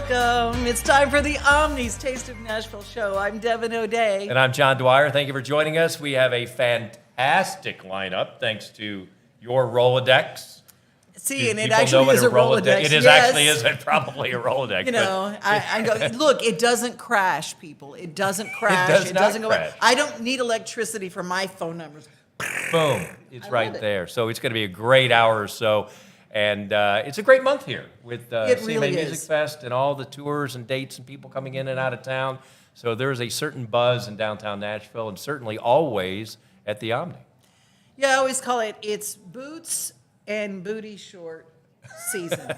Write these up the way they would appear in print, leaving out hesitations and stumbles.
Welcome. It's time for the Omni's Taste of Nashville show. I'm Devin O'Day. And I'm John Dwyer. Thank you for joining us. We have a fantastic lineup thanks to your Rolodex. See, and it actually is a Rolodex. It is actually is probably a Rolodex. You know, I go, look, it doesn't crash, people. It doesn't crash. It doesn't crash. I don't need electricity for my phone numbers. Boom. It's right there. So it's going to be a great hour or so. And it's a great month here with CMA Music Fest and all the tours and dates and people coming in and out of town. So there's a certain buzz in downtown Nashville and certainly always at the Omni. Yeah, I always call it's boots and booty short season.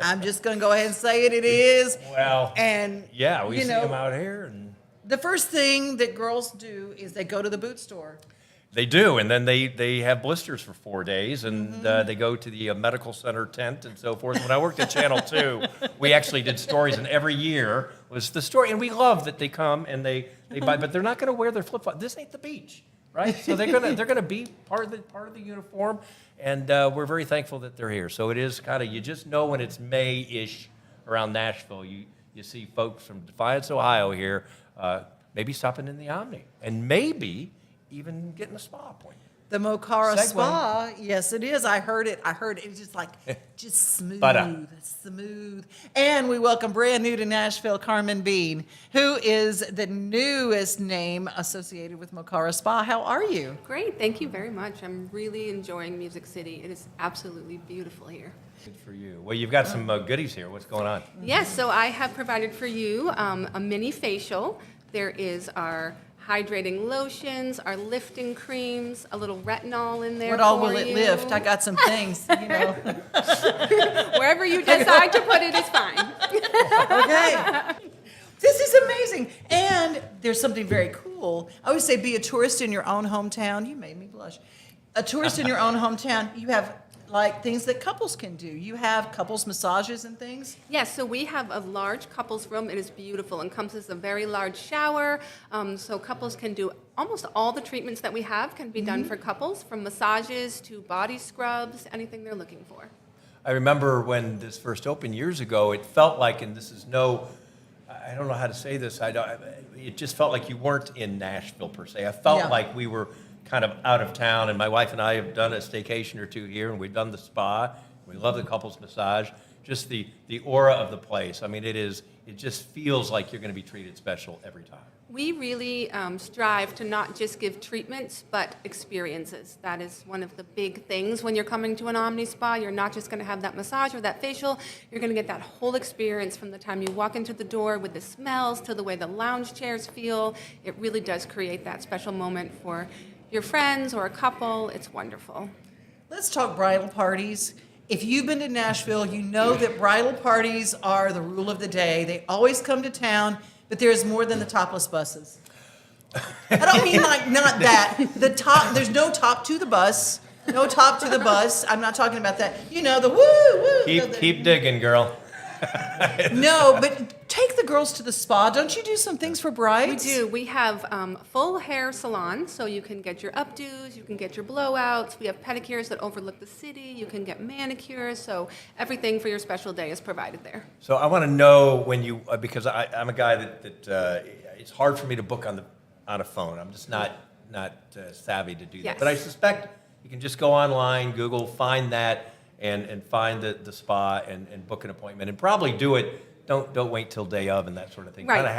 I'm just going to go ahead and say it. It is. Well, and yeah, we see them out here. And the first thing that girls do is they go to the boot store. They do, and then they have blisters for 4 days, and they go to the medical center tent and so forth. When I worked at Channel 2, we actually did stories, and every year was the story. And we love that they come and they buy, but they're not going to wear their flip-flops. This ain't the beach, right? So they're gonna be part of the uniform, and we're very thankful that they're here. So it is kind of, you just know when it's May-ish around Nashville, you see folks from Defiance, Ohio here, maybe stopping in the Omni, and maybe even getting a spa appointment. The Mocara Spa, yes, it is. I heard it. It's just like, just smooth, smooth. And we welcome brand new to Nashville, Carmen Bean, who is the newest name associated with Mocara Spa. How are you? Great, thank you very much. I'm really enjoying Music City. It is absolutely beautiful here. Good for you. Well, you've got some goodies here. What's going on? Yes, so I have provided for you a mini facial. There is our hydrating lotions, our lifting creams, a little retinol in there. What all will it lift? I got some things, you know. Wherever you decide to put it is fine. Okay. This is amazing. And there's something very cool. I always say be a tourist in your own hometown. You made me blush. A tourist in your own hometown, you have like things that couples can do. You have couples massages and things? Yes, so we have a large couples room. It is beautiful and comes with a very large shower. So couples can do almost all the treatments that we have can be done for couples, from massages to body scrubs, anything they're looking for. I remember when this first opened years ago, it felt like, and this is I don't know how to say this, it just felt like you weren't in Nashville per se. I felt like we were kind of out of town, and my wife and I have done a staycation or two here, and we've done the spa. We love the couples massage. Just the aura of the place. I mean, it just feels like you're going to be treated special every time. We really strive to not just give treatments, but experiences. That is one of the big things when you're coming to an Omni Spa. You're not just going to have that massage or that facial. You're going to get that whole experience from the time you walk into the door with the smells to the way the lounge chairs feel. It really does create that special moment for your friends or a couple. It's wonderful. Let's talk bridal parties. If you've been to Nashville, you know that bridal parties are the rule of the day. They always come to town, but there's more than the topless buses. I don't mean like not that. There's no top to the bus. No top to the bus. I'm not talking about that. You know, the woo. Keep digging, girl. No, but take the girls to the spa. Don't you do some things for brides? We do. We have full hair salon, so you can get your updos, you can get your blowouts. We have pedicures that overlook the city. You can get manicures. So everything for your special day is provided there. So I want to know when you, because I'm a guy that it's hard for me to book on a phone. I'm just not savvy to do that. Yes. But I suspect you can just go online, Google, find that, and find the spa and book an appointment, and probably do it. Don't wait till day of and that sort of thing. Right. Kind of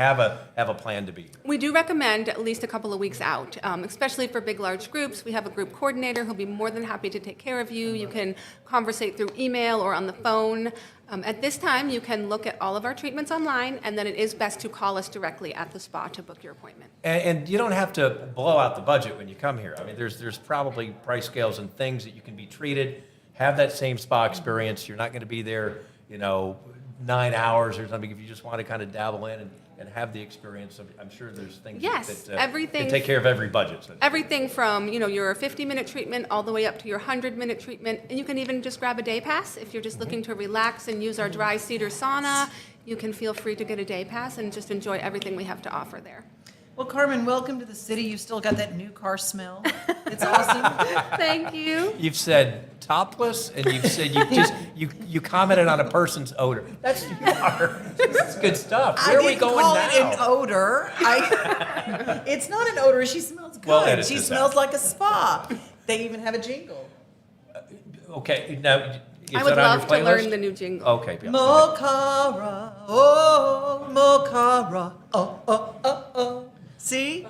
have a plan to be. We do recommend at least a couple of weeks out, especially for big, large groups. We have a group coordinator who'll be more than happy to take care of you. You can conversate through email or on the phone. At this time, you can look at all of our treatments online, and then it is best to call us directly at the spa to book your appointment. And you don't have to blow out the budget when you come here. I mean, there's probably price scales and things that you can be treated, have that same spa experience. You're not going to be there, 9 hours or something if you just want to kind of dabble in and have the experience. I'm sure there's things that everything can take care of every budget. So. Everything from your 50-minute treatment all the way up to your 100-minute treatment, and you can even just grab a day pass if you're just looking to relax and use our dry cedar sauna. You can feel free to get a day pass and just enjoy everything we have to offer there. Well, Carmen, welcome to the city. You've still got that new car smell. It's awesome. Thank you. You've said topless, and you said you commented on a person's odor. That's who you are. It's good stuff. Where are we going call now? it an odor. It's not an odor. She smells good. Well, edit She this smells out. like a spa. They even have a jingle. Okay, now is I would that on love your to playlist? learn the new jingle. Okay. Yeah, go ahead. Mocara, oh, Mocara, oh. See?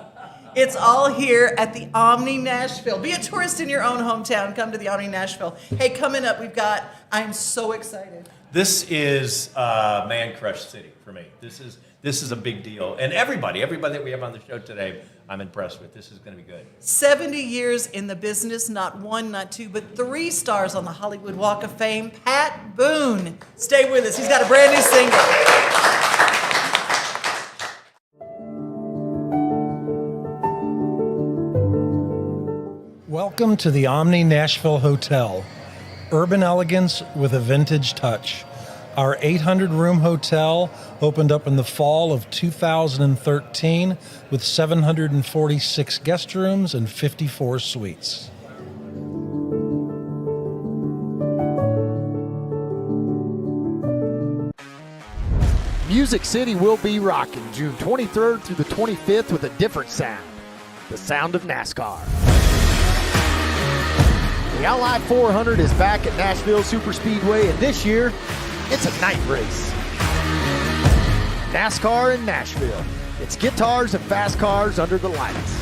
It's all here at the Omni Nashville. Be a tourist in your own hometown. Come to the Omni Nashville. Hey, coming up, I'm so excited. This is Man Crush City for me. This is a big deal. And everybody that we have on the show today, I'm impressed with. This is going to be good. 70 years in the business, not one, not two, but 3 stars on the Hollywood Walk of Fame. Pat Boone. Stay with us. He's got a brand new single. Welcome to the Omni Nashville Hotel. Urban elegance with a vintage touch. Our 800-room hotel opened up in the fall of 2013 with 746 guest rooms and 54 suites. Music City will be rocking June 23rd through the 25th with a different sound. The sound of NASCAR. The Ally 400 is back at Nashville Superspeedway, and this year, it's a night race. NASCAR in Nashville. It's guitars and fast cars under the lights.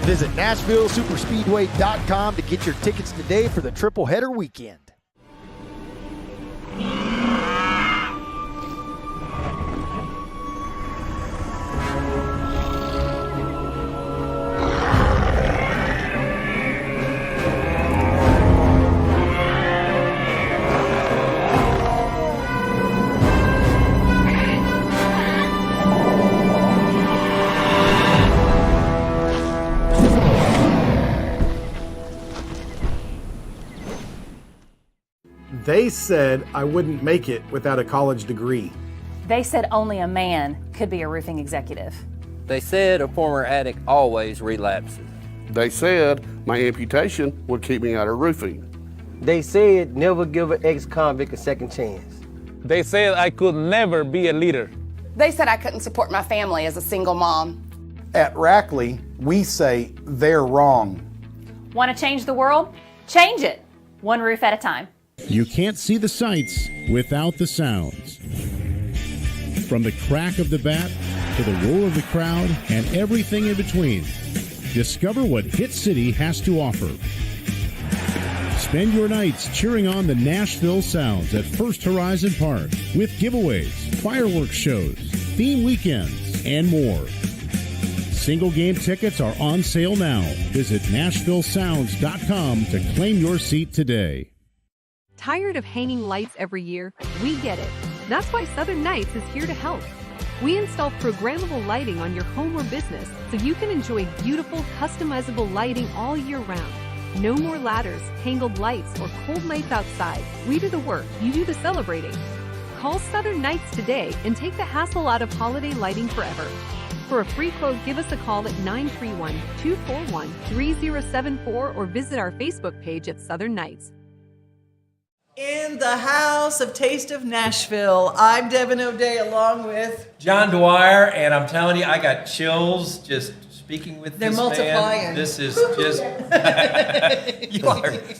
Visit NashvilleSuperspeedway.com to get your tickets today for the triple header weekend. They said I wouldn't make it without a college degree. They said only a man could be a roofing executive. They said a former addict always relapses. They said my amputation would keep me out of roofing. They said never give an ex-convict a second chance. They said I could never be a leader. They said I couldn't support my family as a single mom. At Rackley, we say they're wrong. Want to change the world? Change it, one roof at a time. You can't see the sights without the sounds. From the crack of the bat to the roar of the crowd and everything in between, discover what Hit City has to offer. Spend your nights cheering on the Nashville Sounds at First Horizon Park with giveaways, fireworks shows, theme weekends, and more. Single game tickets are on sale now. Visit NashvilleSounds.com to claim your seat today. Tired of hanging lights every year? We get it. That's why Southern Nights is here to help. We install programmable lighting on your home or business so you can enjoy beautiful, customizable lighting all year round. No more ladders, tangled lights, or cold nights outside. We do the work, you do the celebrating. Call Southern Nights today and take the hassle out of holiday lighting forever. For a free quote, give us a call at 931-241-3074 or visit our Facebook page at Southern Nights. In the house of Taste of Nashville, I'm Devin O'Day along with John Dwyer, and I'm telling you, I got chills just speaking with They're this multiplying. man. This is just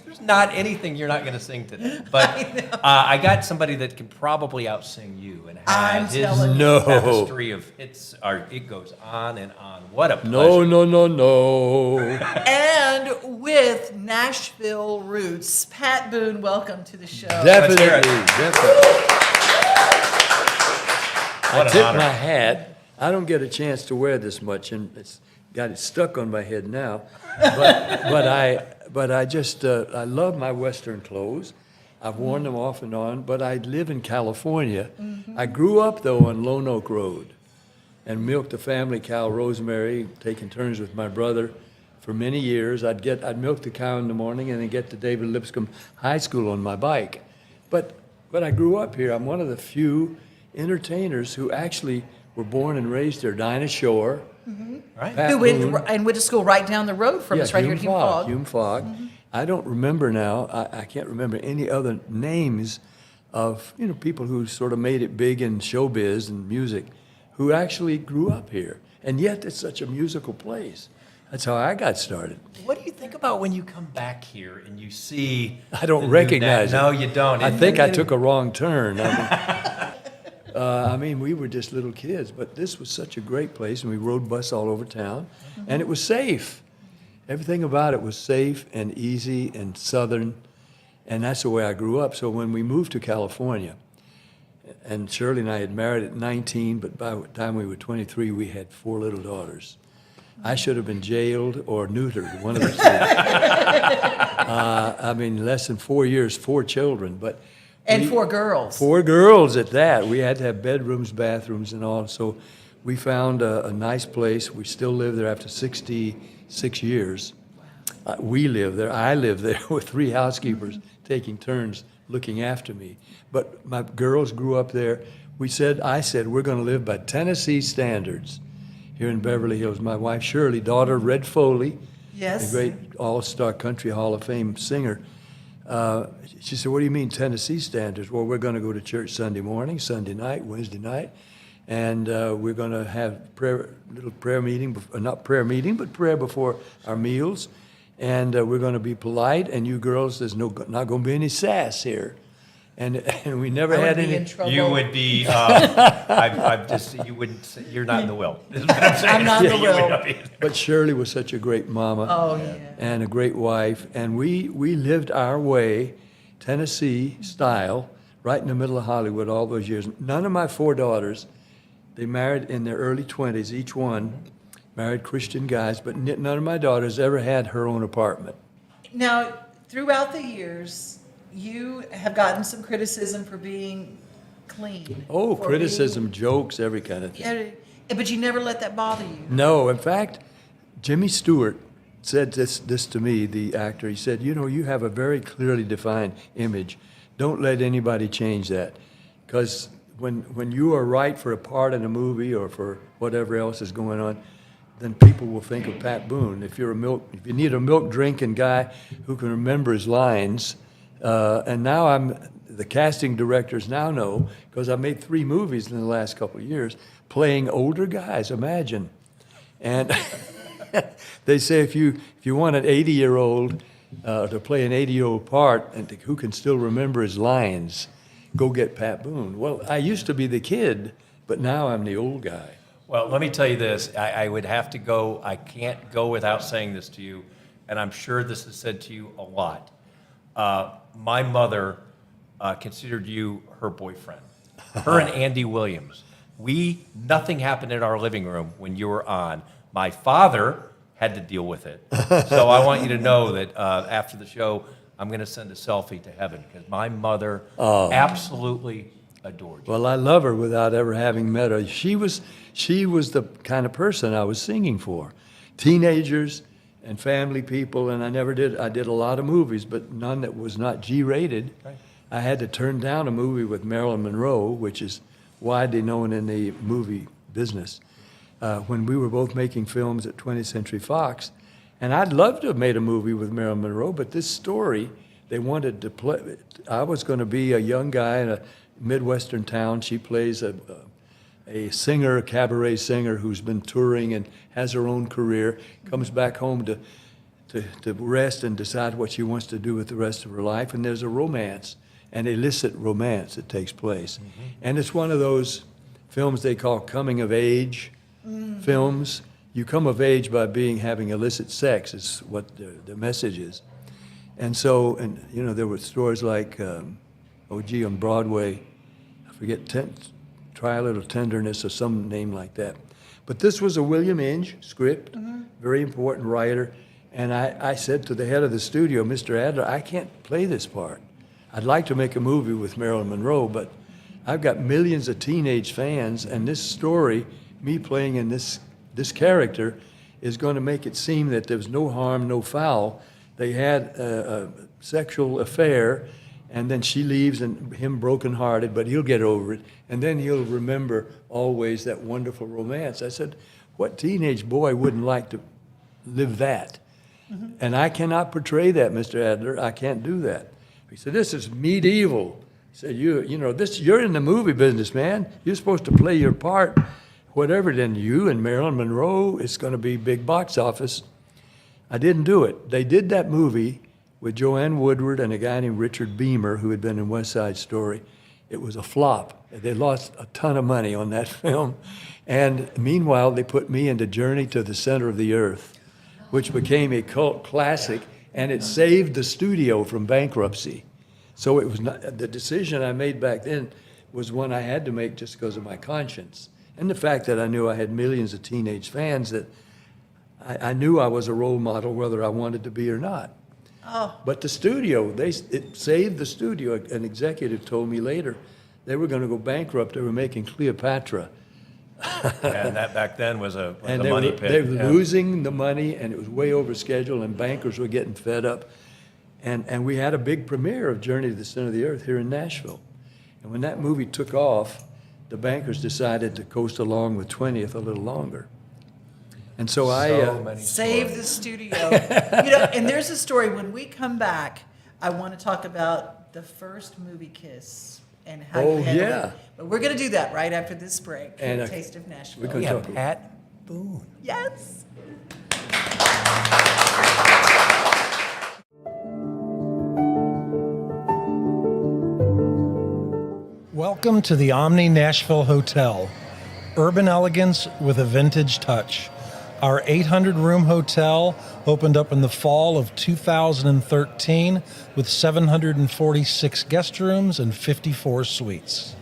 there's not anything you're not going to sing today. But I got somebody that can probably outsing you and have his tapestry of hits. It goes on and on. What a pleasure. No. and with Nashville roots, Pat Boone. Welcome to the show. Definitely. What I an tip honor. my hat. I don't get a chance to wear this much, and it's got it stuck on my head now. But I just I love my Western clothes. I've worn them off and on, but I live in California. Mm-hmm. I grew up though on Lone Oak Road, and milked the family cow Rosemary, taking turns with my brother for many years. I'd milk the cow in the morning and then get to David Lipscomb High School on my bike. But I grew up here. I'm one of the few entertainers who actually were born and raised here. Dinah Shore, Right. Pat Who went Boone. and went to school right down the road from us, right here at Hume Fogg. Hume Fogg. I don't remember now. I can't remember any other names of people who sort of made it big in showbiz and music, who actually grew up here, and yet it's such a musical place. That's how I got started. What do you think about when you come back here and you see? I don't the new recognize it. No, you don't. I think I took a wrong turn. I mean, we were just little kids, but this was such a great place, and we rode bus all over town, and it was safe. Everything about it was safe and easy and southern, and that's the way I grew up. So when we moved to California, and Shirley and I had married at 19, but by the time we were 23, we had 4 little daughters. I should have been jailed or neutered, one of the two. I mean, less than 4 years, 4 children, but. And 4 girls. 4 girls at that. We had to have bedrooms, bathrooms, and all. So we found a nice place. We still live there after 66 years. We live there. I live there with 3 housekeepers taking turns looking after me. But my girls grew up there. I said, we're going to live by Tennessee standards here in Beverly Hills. My wife, Shirley, daughter of Red Foley, Yes. a great all-star country Hall of Fame singer. She said, what do you mean Tennessee standards? Well, we're going to go to church Sunday morning, Sunday night, Wednesday night, and we're going to have little prayer meeting, not prayer meeting, but prayer before our meals, and we're going to be polite, and you girls, there's not going to be any sass here. And we never had any. You would be. I've just. You wouldn't. Say, you're not in the will. Is what I'm saying. I'm not in the You would will. not be. But Shirley was such a great mama. Oh, yeah. And a great wife. And we lived our way, Tennessee style, right in the middle of Hollywood all those years. None of my 4 daughters, they married in their early 20s, each one, married Christian guys, but none of my daughters ever had her own apartment. Now, throughout the years, you have gotten some criticism for being clean. Oh, for criticism, jokes, every kind of thing. being- but you never let that bother you. No, in fact, Jimmy Stewart said this to me, the actor. He said, you have a very clearly defined image. Don't let anybody change that. Because when you are right for a part in a movie or for whatever else is going on, then people will think of Pat Boone. If you need a milk drinking guy who can remember his lines, and now the casting directors now know, because I made 3 movies in the last couple of years, playing older guys, imagine. And they say if you want an 80-year-old to play an 80-year-old part and who can still remember his lines, go get Pat Boone. Well, I used to be the kid, but now I'm the old guy. Well, let me tell you this. I would have to go. I can't go without saying this to you, and I'm sure this is said to you a lot. My mother considered you her boyfriend. Her and Andy Williams. Nothing happened in our living room when you were on. My father had to deal with it. So I want you to know that after the show, I'm going to send a selfie to heaven because my mother absolutely adored you. Well, I love her without ever having met her. She was the kind of person I was singing for. Teenagers and family people, and I did a lot of movies, but none that was not G-rated. Right. I had to turn down a movie with Marilyn Monroe, which is widely known in the movie business, when we were both making films at 20th Century Fox. And I'd love to have made a movie with Marilyn Monroe, but this story, they wanted to play. I was going to be a young guy in a Midwestern town. She plays a singer, a cabaret singer who's been touring and has her own career, comes back home to rest and decide what she wants to do with the rest of her life. And there's a romance, an illicit romance that takes place. Mm-hmm. And it's one of those films they call coming of age films. You come of age by having illicit sex is what the message is. And so, there were stories like, on Broadway, I forget, Try a Little Tenderness or some name like that. But this was a William Inge script, very important writer. And I said to the head of the studio, Mr. Adler, I can't play this part. I'd like to make a movie with Marilyn Monroe, but I've got millions of teenage fans, and this story, me playing in this character, is going to make it seem that there was no harm, no foul. They had a sexual affair, and then she leaves and him brokenhearted, but he'll get over it. And then he'll remember always that wonderful romance. I said, what teenage boy wouldn't like to live that? And I cannot portray that, Mr. Adler. I can't do that. He said, this is medieval. He said, you're in the movie business, man. You're supposed to play your part. Whatever, then you and Marilyn Monroe, it's going to be big box office. I didn't do it. They did that movie with Joanne Woodward and a guy named Richard Beamer, who had been in West Side Story. It was a flop. They lost a ton of money on that film. And meanwhile, they put me into Journey to the Center of the Earth, which became a cult classic, and it saved the studio from bankruptcy. So it was not, the decision I made back then was one I had to make just because of my conscience. And the fact that I knew I had millions of teenage fans, that I knew I was a role model whether I wanted to be or not. Oh. But the studio, it saved the studio. An executive told me later they were going to go bankrupt. They were making Cleopatra. And that back then was a They money were, pit. they were losing the money, and it was way over schedule, and bankers were getting fed up. And we had a big premiere of Journey to the Center of the Earth here in Nashville. And when that movie took off, the bankers decided to coast along with 20th a little longer. And so Save the studio. And there's a story. When we come back, I want to talk about the first movie kiss and how you handled it. But we're going to do that right after this break. And A Taste of Nashville. we have Pat Boone. Yes. Welcome to the Omni Nashville Hotel. Urban elegance with a vintage touch. Our 800-room hotel opened up in the fall of 2013 with 746 guest rooms and 54 suites.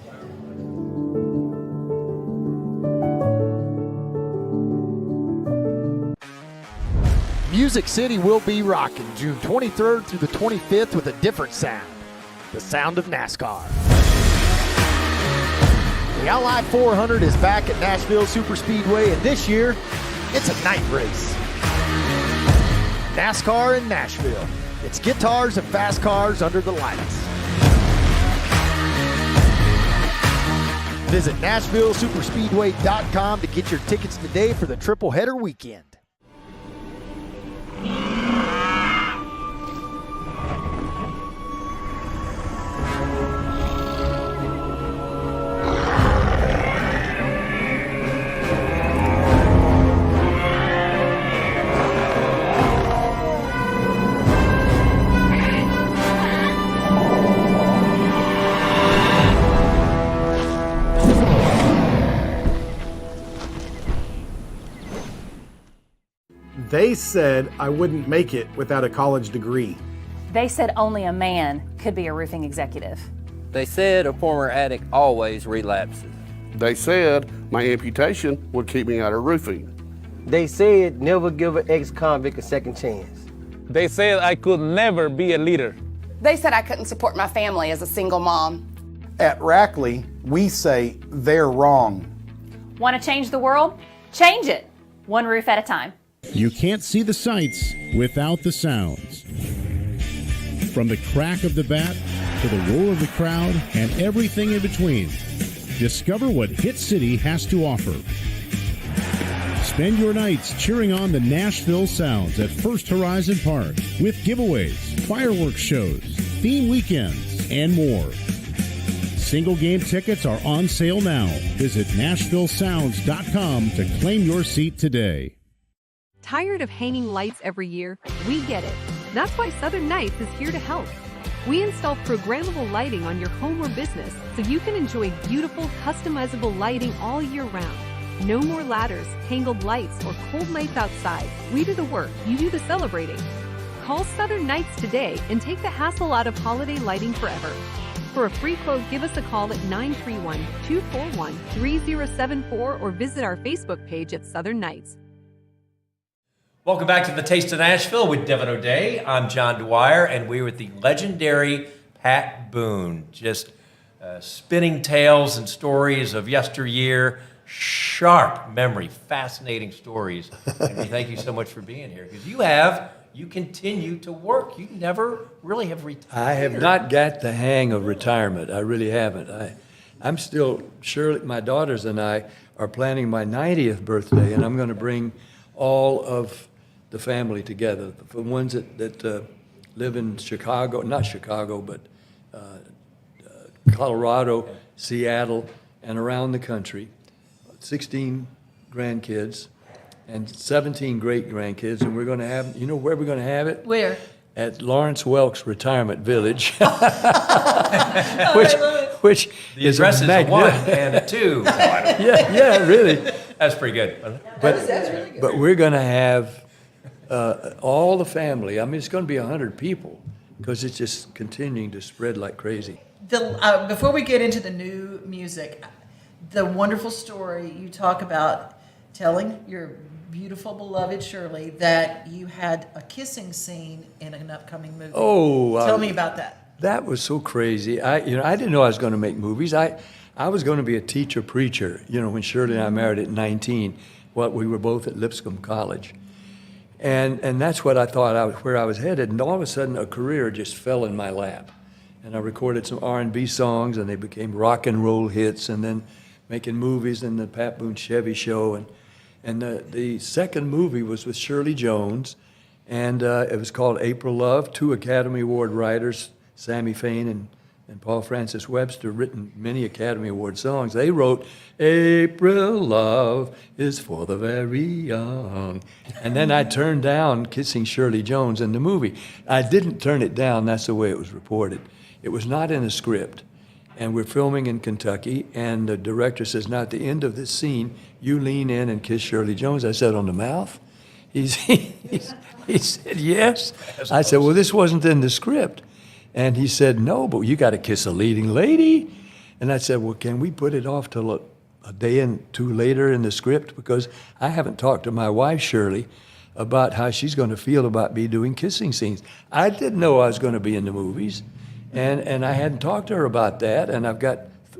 Music City will be rocking June 23rd through the 25th with a different sound. The sound of NASCAR. The Ally 400 is back at Nashville Superspeedway, and this year, it's a night race. NASCAR in Nashville. It's guitars and fast cars under the lights. Visit NashvilleSuperspeedway.com to get your tickets today for the triple header weekend. They said I wouldn't make it without a college degree. They said only a man could be a roofing executive. They said a former addict always relapses. They said my amputation would keep me out of roofing. They said never give an ex-convict a second chance. They said I could never be a leader. They said I couldn't support my family as a single mom. At Rackley, we say they're wrong. Want to change the world? Change it, one roof at a time. You can't see the sights without the sounds. From the crack of the bat to the roar of the crowd and everything in between, discover what Hit City has to offer. Spend your nights cheering on the Nashville Sounds at First Horizon Park with giveaways, fireworks shows, theme weekends, and more. Single game tickets are on sale now. Visit NashvilleSounds.com to claim your seat today. Tired of hanging lights every year? We get it. That's why Southern Nights is here to help. We install programmable lighting on your home or business so you can enjoy beautiful, customizable lighting all year round. No more ladders, tangled lights, or cold nights outside. We do the work, you do the celebrating. Call Southern Nights today and take the hassle out of holiday lighting forever. For a free quote, give us a call at 931-241-3074 or visit our Facebook page at Southern Nights. Welcome back to the Taste of Nashville with Devin O'Day. I'm John Dwyer, and we're with the legendary Pat Boone. Just spinning tales and stories of yesteryear, sharp memory, fascinating stories. And we thank you so much for being here, because you continue to work. You never really have retired. I have not got the hang of retirement. I really haven't. I'm still, Shirley, my daughters and I are planning my 90th birthday, and I'm going to bring all of the family together. The ones that live in Chicago, not Chicago, but Colorado, Seattle, and around the country. 16 grandkids and 17 great-grandkids, and we're going to have, you know where we're going to have it? Where? At Lawrence Welk's Retirement Village. Oh, which The is address is a magnificent. 1 and a 2. Yeah, really. That's pretty good. But, but we're going to have all the family. I mean, it's going to be 100 people because it's just continuing to spread like crazy. Before we get into the new music, the wonderful story you talk about telling your beautiful, beloved Shirley that you had a kissing scene in an upcoming movie. Oh, Tell me about that. That was so crazy. I didn't know I was going to make movies. I was going to be a teacher preacher. When Shirley and I married at 19, we were both at Lipscomb College, and that's what I thought where I was headed. And all of a sudden, a career just fell in my lap, and I recorded some R&B songs, and they became rock and roll hits, and then making movies in the Pat Boone Chevy Show, and the second movie was with Shirley Jones, and it was called April Love. 2 Academy Award writers, Sammy Fain and Paul Francis Webster, written many Academy Award songs. They wrote, April Love is for the very young. And then I turned down Kissing Shirley Jones in the movie. I didn't turn it down, that's the way it was reported. It was not in the script. And we're filming in Kentucky, and the director says, now at the end of this scene, you lean in and kiss Shirley Jones. I said, on the mouth? He said, yes. I said, well, this wasn't in the script. And he said, no, but you got to kiss a leading lady. And I said, well, can we put it off till a day and 2 later in the script? Because I haven't talked to my wife, Shirley, about how she's going to feel about me doing kissing scenes. I didn't know I was going to be in the movies. And I hadn't talked to her about that, and I've got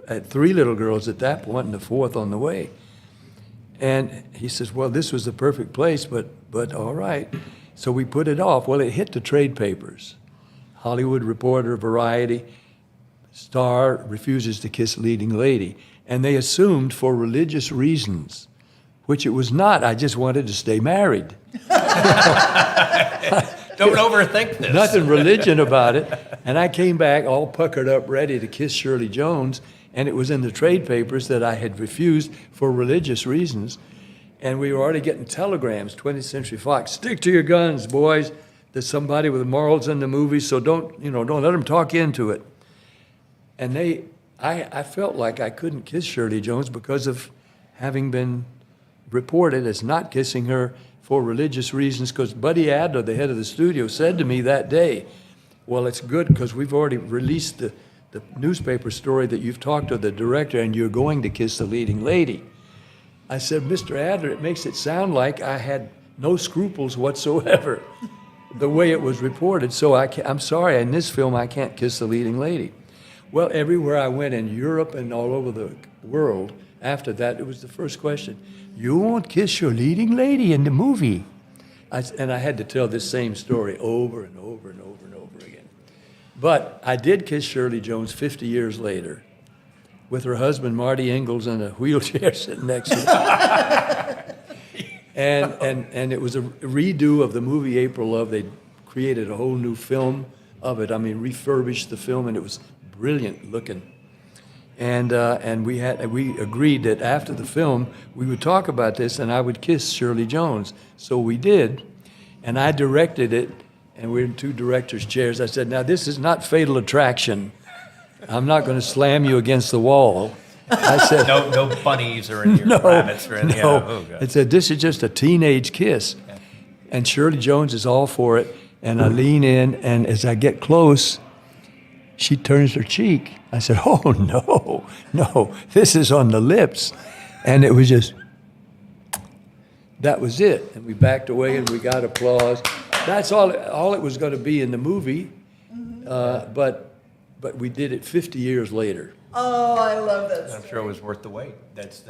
3 little girls at that point, and the 4th on the way. And he says, well, this was the perfect place, but all right. So we put it off. Well, it hit the trade papers. Hollywood Reporter, Variety, Star refuses to kiss leading lady. And they assumed for religious reasons, which it was not. I just wanted to stay married. Don't overthink this. Nothing religion about it. And I came back all puckered up, ready to kiss Shirley Jones, and it was in the trade papers that I had refused for religious reasons. And we were already getting telegrams, 20th Century Fox, stick to your guns, boys. There's somebody with morals in the movie, so don't let them talk into it. And I felt like I couldn't kiss Shirley Jones because of having been reported as not kissing her for religious reasons, because Buddy Adler, the head of the studio, said to me that day, well, it's good because we've already released the newspaper story that you've talked to the director and you're going to kiss the leading lady. I said, Mr. Adler, it makes it sound like I had no scruples whatsoever, the way it was reported. So I'm sorry, in this film, I can't kiss the leading lady. Well, everywhere I went in Europe and all over the world, after that, it was the first question. You won't kiss your leading lady in the movie. And I had to tell this same story over and over and over and over again. But I did kiss Shirley Jones 50 years later with her husband, Marty Ingalls, in a wheelchair sitting next to her. And it was a redo of the movie April Love. They created a whole new film of it. I mean, refurbished the film, and it was brilliant looking. And we agreed that after the film, we would talk about this and I would kiss Shirley Jones. So we did, and I directed it, and we're in 2 directors' chairs. I said, now this is not Fatal Attraction. I'm not going to slam you against the wall. I said, no bunnies or any rabbits or anything. No. Oh, God. I said, this is just a teenage kiss. And Shirley Jones is all for it, and I lean in, and as I get close, she turns her cheek. I said, oh, no, this is on the lips. And it was just, that was it. And we backed away and we got applause. That's all it was going to be in the movie, but we did it 50 years later. Oh, I love that story. I'm sure it was worth the wait. That's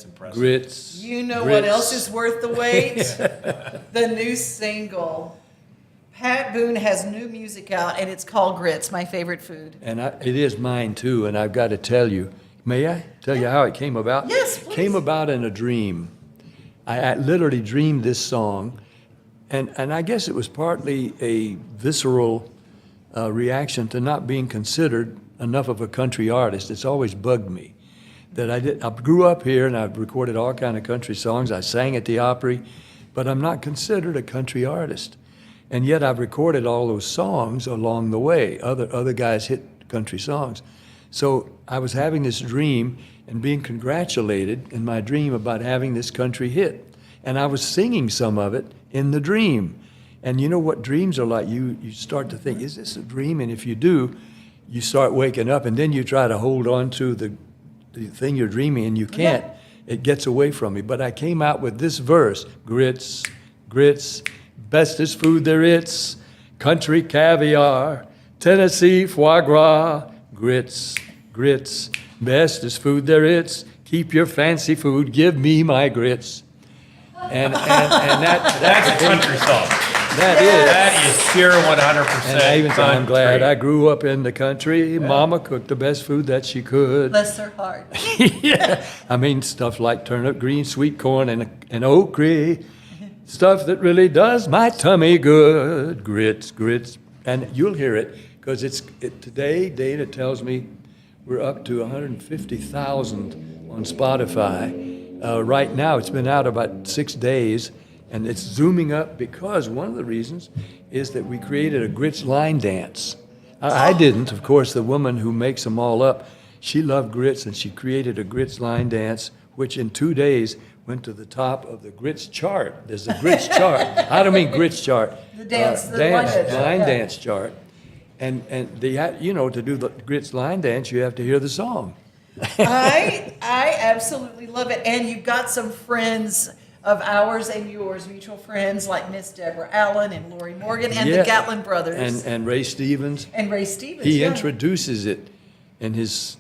impressive. Grits. You know grits. what else is worth the wait? The new single. Pat Boone has new music out, and it's called Grits, my favorite food. And it is mine, too, and I've got to tell you, May I tell you how it came about? Yes, please. Came about in a dream. I literally dreamed this song, and I guess it was partly a visceral reaction to not being considered enough of a country artist. It's always bugged me that I grew up here and I've recorded all kind of country songs. I sang at the Opry, but I'm not considered a country artist. And yet I've recorded all those songs along the way. Other guys hit country songs. So I was having this dream and being congratulated in my dream about having this country hit. And I was singing some of it in the dream. And you know what dreams are like? You start to think, is this a dream? And if you do, you start waking up and then you try to hold on to the thing you're dreaming and you can't. It gets away from me. But I came out with this verse: grits, grits, bestest food there is, country caviar, Tennessee foie gras, grits, grits, bestest food there is, keep your fancy food, give me my grits. And that's a country song. That is pure 100%. And I even said, I'm glad country. I grew up in the country. Mama cooked the best food that she could. Bless her heart. Yeah. I mean, stuff like turnip greens, sweet corn, and okra. Stuff that really does my tummy good. Grits, grits. And you'll hear it, because today, Dana tells me we're up to 150,000 on Spotify. Right now, it's been out about 6 days. And it's zooming up because one of the reasons is that we created a grits line dance. I didn't, of course. The woman who makes them all up, she loved grits, and she created a grits line dance, which in 2 days went to the top of the grits chart. There's a grits chart. I don't mean grits chart. The dance, line dance chart. And to do the grits line dance, you have to hear the song. I absolutely love it. And you've got some friends of ours and yours, mutual friends like Miss Deborah Allen and Lori Morgan and the Gatlin brothers. And Ray Stevens. And Ray Stevens, He introduces it in his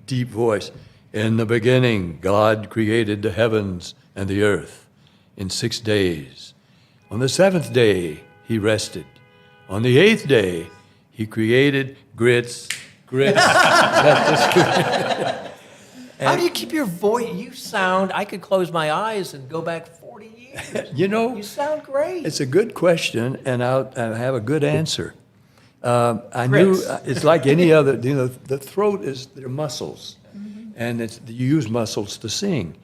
deep voice. In the beginning, God created the heavens and the earth in 6 days. On the seventh day, he rested. On the eighth day, he created grits. How do you keep your voice? You sound, I could close my eyes and go back 40 years. You sound great. It's a good question, and I have a good answer. I knew it's like any other, the throat is their muscles, and you use muscles to sing.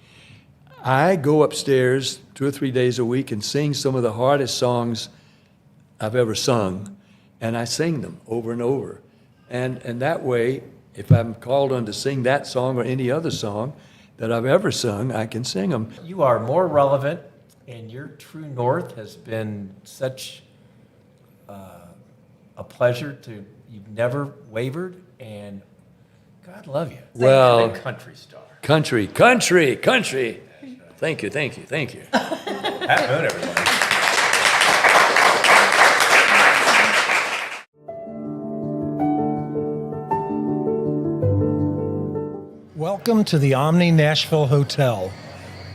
I go upstairs 2 or 3 days a week and sing some of the hardest songs I've ever sung, and I sing them over and over. And that way, if I'm called on to sing that song or any other song that I've ever sung, I can sing them. You are more relevant, and your True North has been such a pleasure you've never wavered, and God love you. Well, country star. Country. Thank you. Happy moon, everybody. Welcome to the Omni Nashville Hotel.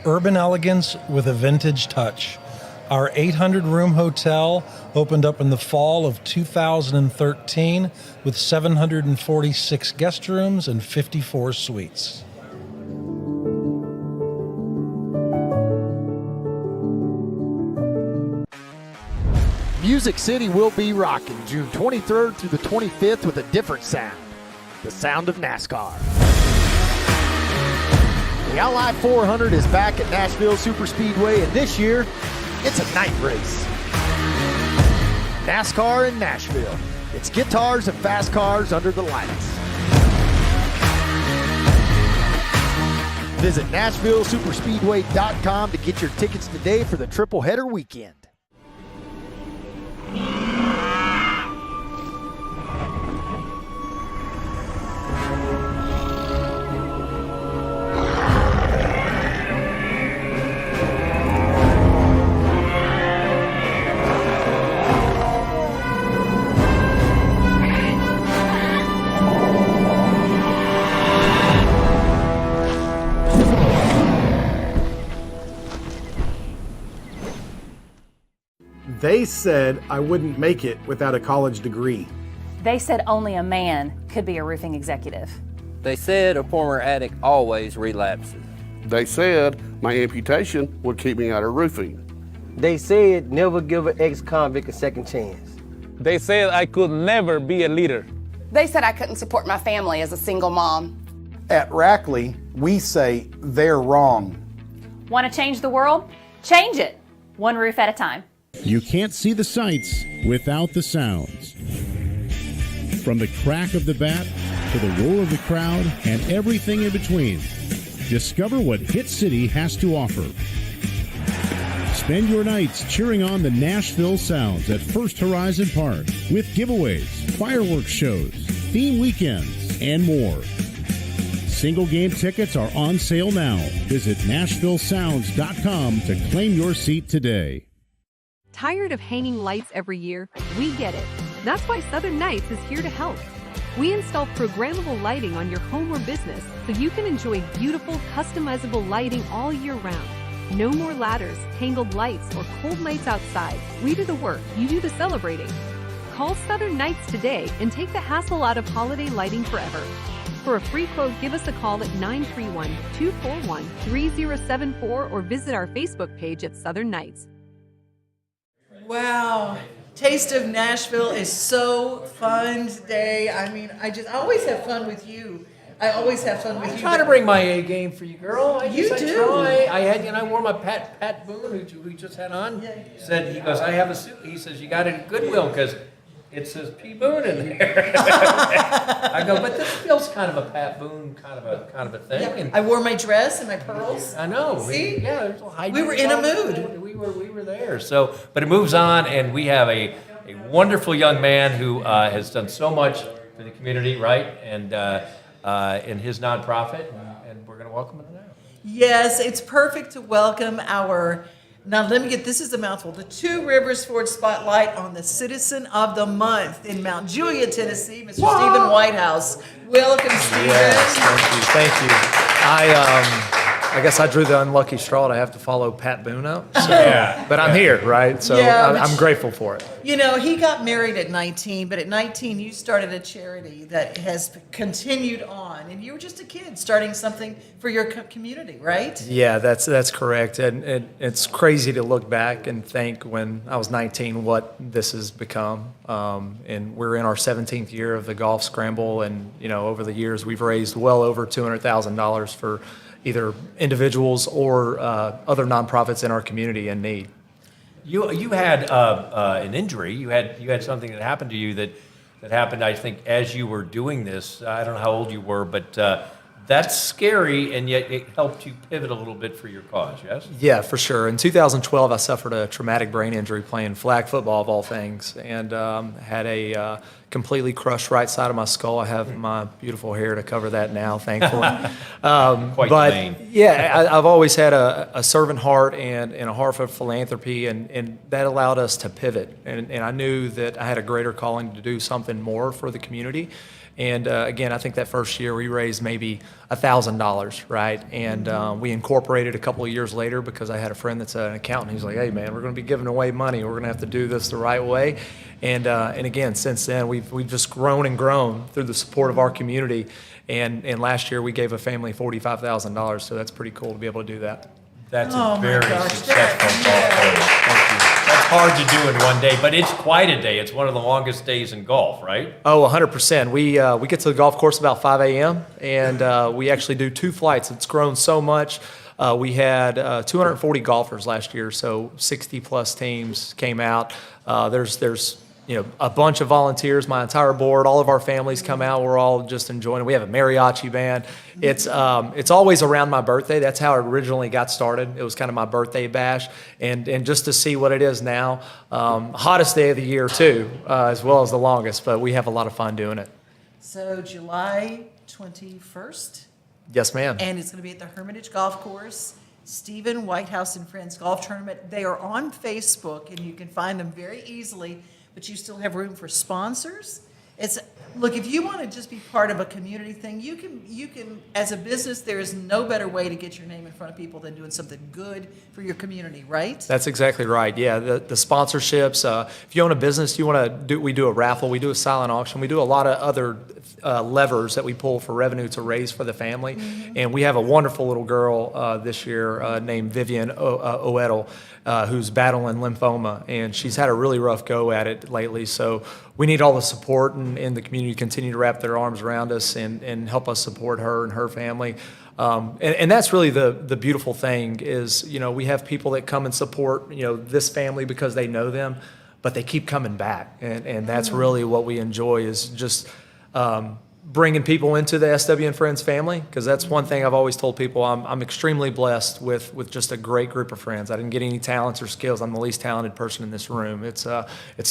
Urban elegance with a vintage touch. Our 800-room hotel opened up in the fall of 2013 with 746 guest rooms and 54 suites. Music City will be rocking June 23rd through the 25th with a different sound. The sound of NASCAR. The Ally 400 is back at Nashville Superspeedway, and this year, it's a night race. NASCAR in Nashville. It's guitars and fast cars under the lights. Visit NashvilleSuperspeedway.com to get your tickets today for the triple header weekend. They said I wouldn't make it without a college degree. They said only a man could be a roofing executive. They said a former addict always relapses. They said my amputation would keep me out of roofing. They said never give an ex-convict a second chance. They said I could never be a leader. They said I couldn't support my family as a single mom. At Rackley, we say they're wrong. Want to change the world? Change it, one roof at a time. You can't see the sights without the sounds. From the crack of the bat to the roar of the crowd and everything in between, discover what Hit City has to offer. Spend your nights cheering on the Nashville Sounds at First Horizon Park with giveaways, fireworks shows, theme weekends, and more. Single game tickets are on sale now. Visit NashvilleSounds.com to claim your seat today. Tired of hanging lights every year? We get it. That's why Southern Nights is here to help. We install programmable lighting on your home or business so you can enjoy beautiful, customizable lighting all year round. No more ladders, tangled lights, or cold nights outside. We do the work, you do the celebrating. Call Southern Nights today and take the hassle out of holiday lighting forever. For a free quote, give us a call at 931-241-3074 or visit our Facebook page at Southern Nights. Wow. Taste of Nashville is so fun today. I mean, I always have fun with you. I always have fun with you. I'm trying to bring my A game for you, girl. You do. I wore my Pat Boone, who we just had on. Said, he goes, I have a suit. He says, you got it at Goodwill because it says P. Boone in there. I go, but this feels kind of a Pat Boone kind of a thing. Yeah, And I wore my dress and my pearls. I know. See? There's a high We were in a mood. We were there. So, but it moves on, and we have a wonderful young man who has done so much for the community, right? And in his nonprofit, and we're going to welcome him now. Yes, it's perfect to welcome our, now let me get, this is a mouthful, the Two Rivers Ford Spotlight on the Citizen of the Month in Mount Juliet, Tennessee, Mr. Stephen Whitehouse. Welcome, Stephen. Yes, thank you. I guess I drew the unlucky straw to have to follow Pat Boone up. So, but I'm here, right? So I'm grateful for it. You know, he got married at 19, but at 19 you started a charity that has continued on, and you were just a kid starting something for your community, right? Yeah, that's correct. And it's crazy to look back and think when I was 19 what this has become. And we're in our 17th year of the golf scramble, and you know, over the years we've raised well over $200,000 for either individuals or other nonprofits in our community in need. You had an injury. You had something that happened to you that happened, I think, as you were doing this. I don't know how old you were, but that's scary, and yet it helped you pivot a little bit for your cause, yes? Yeah, for sure. In 2012, I suffered a traumatic brain injury playing flag football, of all things, and had a completely crushed right side of my skull. I have my beautiful hair to cover that now, thankfully. Yeah, I've always had a servant heart and a heart for philanthropy, and that allowed us to pivot. And I knew that I had a greater calling to do something more for the community. And again, I think that first year we raised maybe $1,000, right? And we incorporated a couple of years later because I had a friend that's an accountant. He's like, "Hey, man, we're going to be giving away money. We're going to have to do this the right way." And again, since then, we've just grown and grown through the support of our community. And last year we gave a family $45,000, so that's pretty cool to be able to do that. That's a very successful golf. Thank you. That's hard to do in one day, but it's quite a day. It's one of the longest days in golf, right? Oh, 100%. We get to the golf course about 5 a.m., and we actually do 2 flights. It's grown so much. We had 240 golfers last year, so 60-plus teams came out. There's a bunch of volunteers, my entire board, all of our families come out. We're all just enjoying it. We have a mariachi band. It's always around my birthday. That's how it originally got started. It was kind of my birthday bash. And just to see what it is now, hottest day of the year too, as well as the longest, but we have a lot of fun doing it. So July 21st? Yes, ma'am. And it's going to be at the Hermitage Golf Course, Stephen Whitehouse and Friends Golf Tournament. They are on Facebook, and you can find them very easily, but you still have room for sponsors. Look, if you want to just be part of a community thing, you can, as a business, there is no better way to get your name in front of people than doing something good for your community, right? That's exactly right. Yeah, the sponsorships. If you own a business, we do a raffle, we do a silent auction, we do a lot of other levers that we pull for revenue to raise for the family. And we have a wonderful little girl this year named Vivian Oedel, who's battling lymphoma, and she's had a really rough go at it lately. So we need all the support and the community to continue to wrap their arms around us and help us support her and her family. And that's really the beautiful thing is, we have people that come and support, this family because they know them, but they keep coming back. And that's really what we enjoy is just bringing people into the SW and Friends family, because that's one thing I've always told people. I'm extremely blessed with just a great group of friends. I didn't get any talents or skills. I'm the least talented person in this room. It's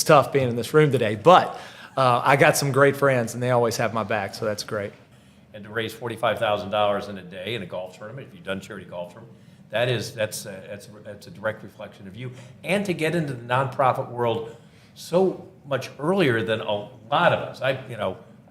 tough being in this room today, but I got some great friends, and they always have my back, so that's great. And to raise $45,000 in a day in a golf tournament, if you've done charity golf tournament, that's a direct reflection of you. And to get into the nonprofit world so much earlier than a lot of us. I've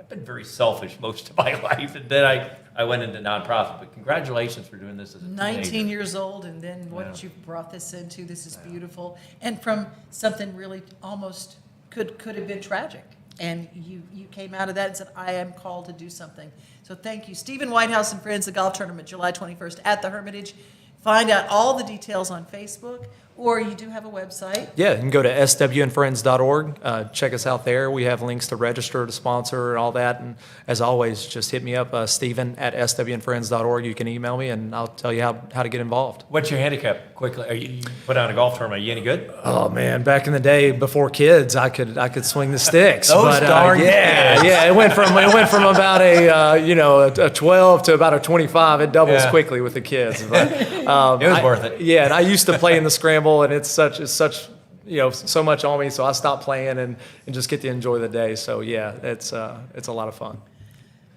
been very selfish most of my life, and then I went into nonprofit. But congratulations for doing this as a teenager. 19 years old, and then what you've brought this into, this is beautiful. And from something really almost could have been tragic. And you came out of that and said, I am called to do something. So thank you. Stephen Whitehouse and Friends, the golf tournament, July 21st at the Hermitage. Find out all the details on Facebook, or you do have a website. Yeah, you can go to swandfriends.org. Check us out there. We have links to register, to sponsor, and all that. And as always, just hit me up, Stephen at swandfriends.org. You can email me, and I'll tell you how to get involved. What's your handicap? Quickly, you put on a golf tournament. Are you any good? Oh man, back in the day before kids, I could swing the sticks. Those darn kids. Yeah. It went from about a 12 to about a 25. It doubles quickly with the kids. But, it was worth it. Yeah, and I used to play in the scramble, and it's such so much on me. So I stopped playing and just get to enjoy the day. So yeah, it's a lot of fun.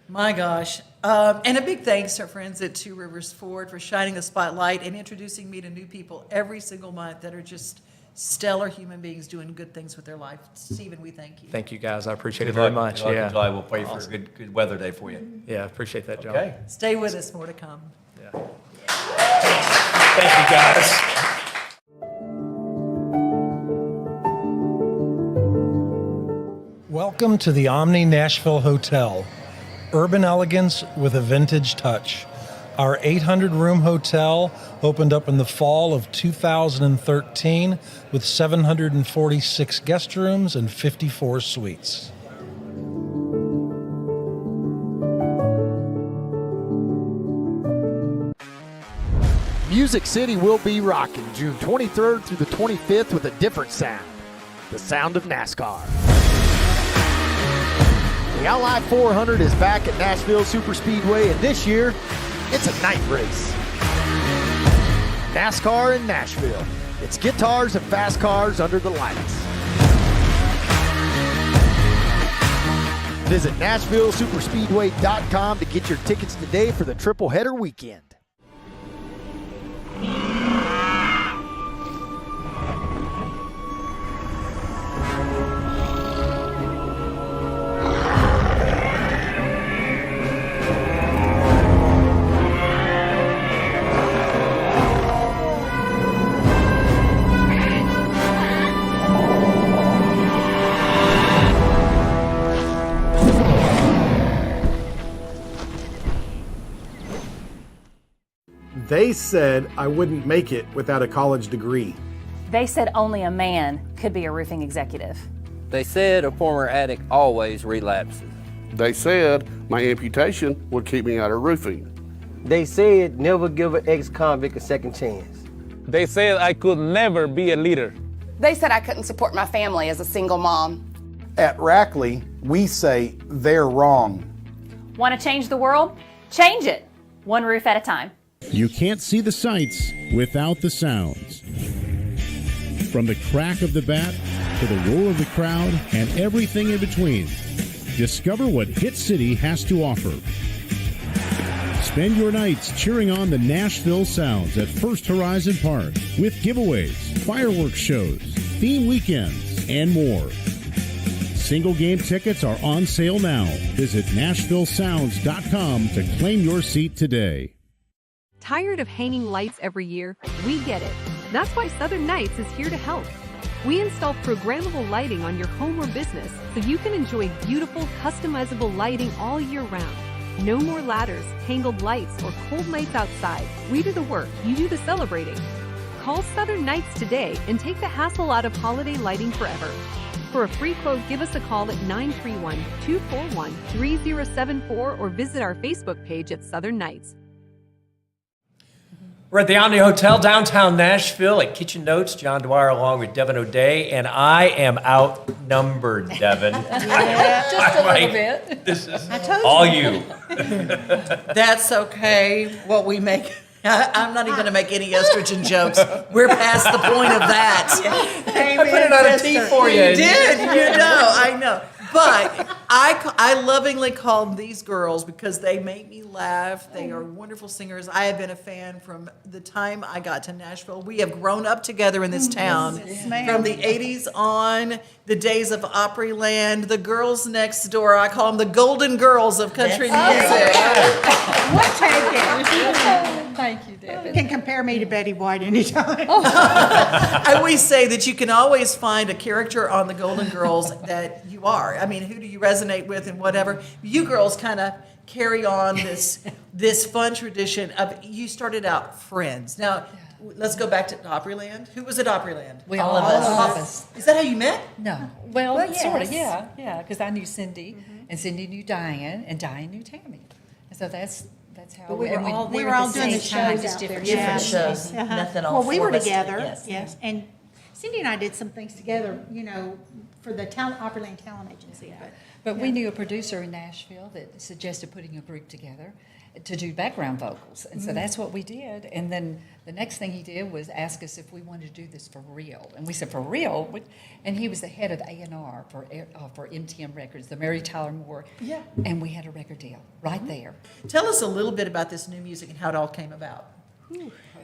My gosh. And a big thanks to our friends at Two Rivers Ford for shining the spotlight and introducing me to new people every single month that are just stellar human beings doing good things with their life. Stephen, we thank you. Thank you, guys. I appreciate it very much. Good luck in July. We'll pray for a good weather day for you. Yeah, appreciate that, John. Okay. Stay with us. More to come. Yeah. Thank you, guys. Welcome to the Omni Nashville Hotel. Urban elegance with a vintage touch. Our 800-room hotel opened up in the fall of 2013 with 746 guest rooms and 54 suites. Music City will be rocking June 23rd through the 25th with a different sound. The sound of NASCAR. The Ally 400 is back at Nashville Superspeedway, and this year, it's a night race. NASCAR in Nashville. It's guitars and fast cars under the lights. Visit NashvilleSuperspeedway.com to get your tickets today for the triple header weekend. They said I wouldn't make it without a college degree. They said only a man could be a roofing executive. They said a former addict always relapses. They said my amputation would keep me out of roofing. They said never give an ex-convict a second chance. They said I could never be a leader. They said I couldn't support my family as a single mom. At Rackley, we say they're wrong. Want to change the world? Change it, one roof at a time. You can't see the sights without the sounds. From the crack of the bat to the roar of the crowd and everything in between, discover what Hit City has to offer. Spend your nights cheering on the Nashville Sounds at First Horizon Park with giveaways, fireworks shows, theme weekends, and more. Single game tickets are on sale now. Visit NashvilleSounds.com to claim your seat today. Tired of hanging lights every year? We get it. That's why Southern Nights is here to help. We install programmable lighting on your home or business so you can enjoy beautiful, customizable lighting all year round. No more ladders, tangled lights, or cold nights outside. We do the work, you do the celebrating. Call Southern Nights today and take the hassle out of holiday lighting forever. For a free quote, give us a call at 931-241-3074 or visit our Facebook page at Southern Nights. We're at the Omni Hotel, downtown Nashville, at Kitchen Notes. John Dwyer along with Devin O'Day, and I am outnumbered, Devin. Yeah, just a little bit. This is all you. That's okay. What we make, I'm not even going to make any estrogen jokes. We're past the point of that. I put it on a tee for you. You did, I know. But I lovingly called these girls because they make me laugh. They are wonderful singers. I have been a fan from the time I got to Nashville. We have grown up together in this town from the 80s on, the days of Opryland, the girls next door. I call them the golden girls of country music. We'll take it. Thank you, Debbie. You can compare me to Betty White anytime. I always say that you can always find a character on the Golden Girls that you are. I mean, who do you resonate with and whatever. You girls kind of carry on this fun tradition of, you started out friends. Now, let's go back to Opryland. Who was at Opryland? All of us. Is that how you met? No. Well, yes. sort of, yeah, because I knew Cindy, and Cindy knew Diane, and Diane knew Tammy. And so that's how. But we were all at doing the same time, shows just out there. different Yes. shows. Nothing all Well, we four were of us together, did, yes. And Cindy and I did some things together, for the Opryland Talent Agency. But we knew a producer in Nashville that suggested putting a group together to do background vocals. And so that's what we did. And then the next thing he did was ask us if we wanted to do this for real. And we said, for real? And he was the head of A&R for MTM Records, the Mary Tyler Moore. Yeah. And we had a record deal right there. Tell us a little bit about this new music and how it all came about.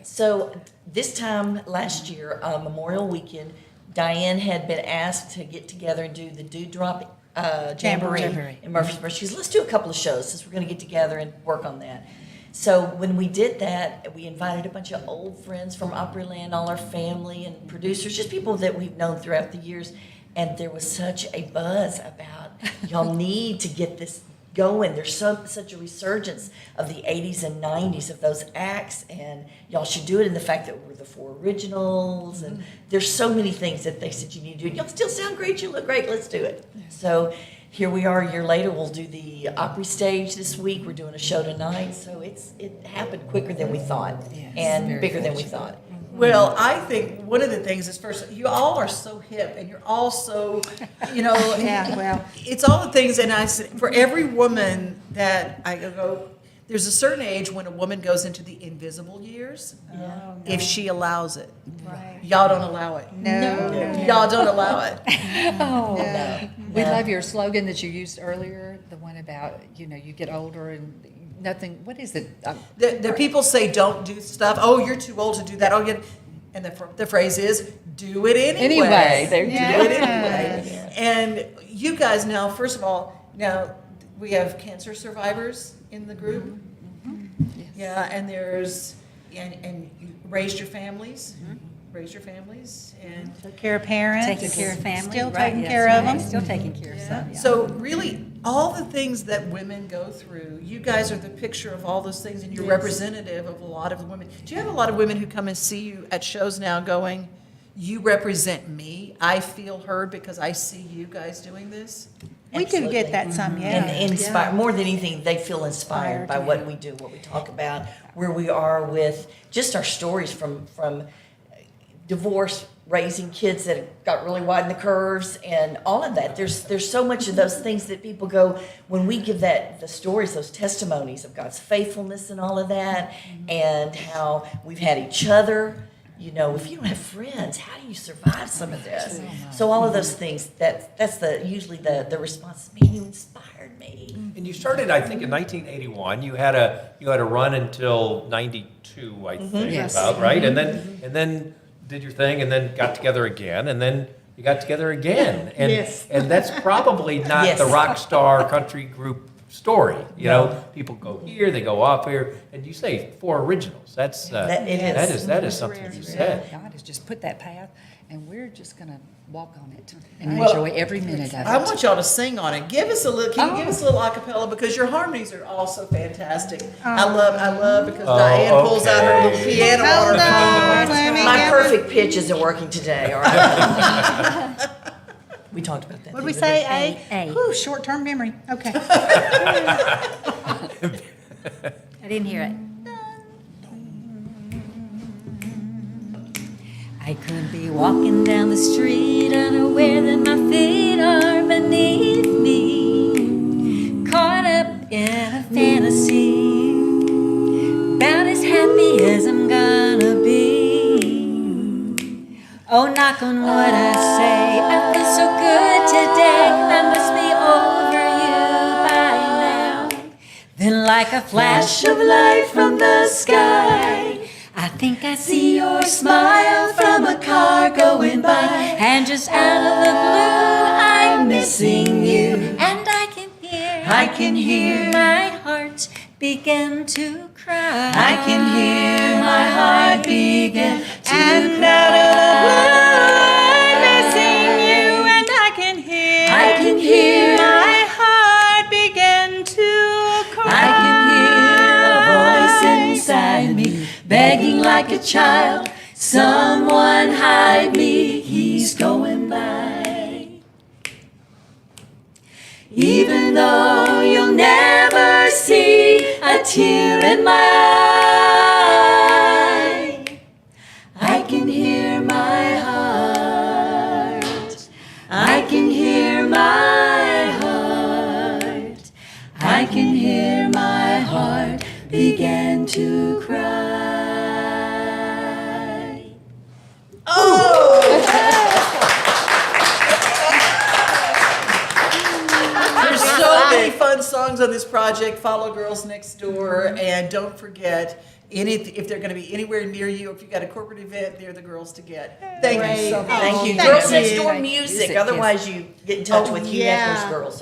So this time last year, Memorial Weekend, Diane had been asked to get together and do the Dewdrop Jamboree in Murfreesboro. She goes, let's do a couple of shows since we're going to get together and work on that. So when we did that, we invited a bunch of old friends from Opryland, all our family and producers, just people that we've known throughout the years. And there was such a buzz about, y'all need to get this going. There's such a resurgence of the 80s and 90s of those acts, and y'all should do it. And the fact that we're the four originals, and there's so many things that they said you need to do. Y'all still sound great, you look great, let's do it. So here we are a year later. We'll do the Opry stage this week. We're doing a show tonight. So it happened quicker than we thought, and bigger than we thought. Well, I think one of the things is, first, you all are so hip, and you're all so, Yeah, well. it's all the things. And I said, for every woman that I go, there's a certain age when a woman goes into the invisible years, if she allows it. Right. Y'all don't allow it. No. Y'all don't allow it. We love your slogan that you used earlier, the one about, you get older and nothing, what is it? The people say don't do stuff. Oh, you're too old to do that. And the phrase is, do it anyway. Anyway, Do it anyway. And you guys now, first of all, we have cancer survivors in the group. Yes. Yeah, and and you raised your families. Raised your families and Took care of parents. Taking care of family. Still right, taking yes, care of right, them. Still taking care of some. Yeah. So really, all the things that women go through, you guys are the picture of all those things, and you're representative of a lot of women. Do you have a lot of women who come and see you at shows now going, you represent me, I feel heard because I see you guys doing this? We do get that some, yeah. And inspire, more than anything, they feel inspired by what we do, what we talk about, where we are with just our stories from divorce, raising kids that got really wide in the curves, and all of that. There's so much of those things that people go, when we give the stories, those testimonies of God's faithfulness and all of that, and how we've had each other. If you don't have friends, how do you survive some of this? So all of those things, that's usually the response. Man, you inspired me. And you started, I think, in 1981. You had a run until 92, I think, Yes. about right, and then did your thing, and then got together again, and then you got together again. And, Yes. and that's probably not Yes. the rock star country group story. You know, people go here, they go off here, and you say 4 originals. That's that is something to be said. God has just put that path, and we're just going to walk on it and Well, enjoy every minute of it. I want y'all to sing on it. Give us a little. Can you give us a little acapella, because your harmonies are also fantastic. I love because Diane pulls out her little piano on her phone. My perfect pitch isn't working today, all right? We talked about that. What did we the other say? day. A. Whew, short-term memory. Okay. I didn't hear it. I could be walking down the street unaware that my feet are beneath me, caught up in a fantasy, about as happy as I'm gonna be. Oh, knock on wood, I say, I feel so good today, I must be over you by now. Then like a flash of light from the sky, I think I see your smile from a car going by, and just out of the blue I'm missing you, and I can hear my heart begin to cry. I can hear my heart begin to and cry. Out of the blue I'm missing you, and I can hear my heart begin to cry. I can hear a voice inside me begging like a child, someone hide me, he's going by. Even though you'll never see a tear in my eye, I can hear my heart, I can hear my heart, I can hear my heart begin to cry. There's so many fun songs on this project. Follow Girls Next Door, and don't forget, if they're going to be anywhere near you, if you've got a corporate event, they're the girls to get. Thank you so much. Thank you. Thank Girls Next you. Door music. Otherwise, you get in touch with Hugh Hefner's girls.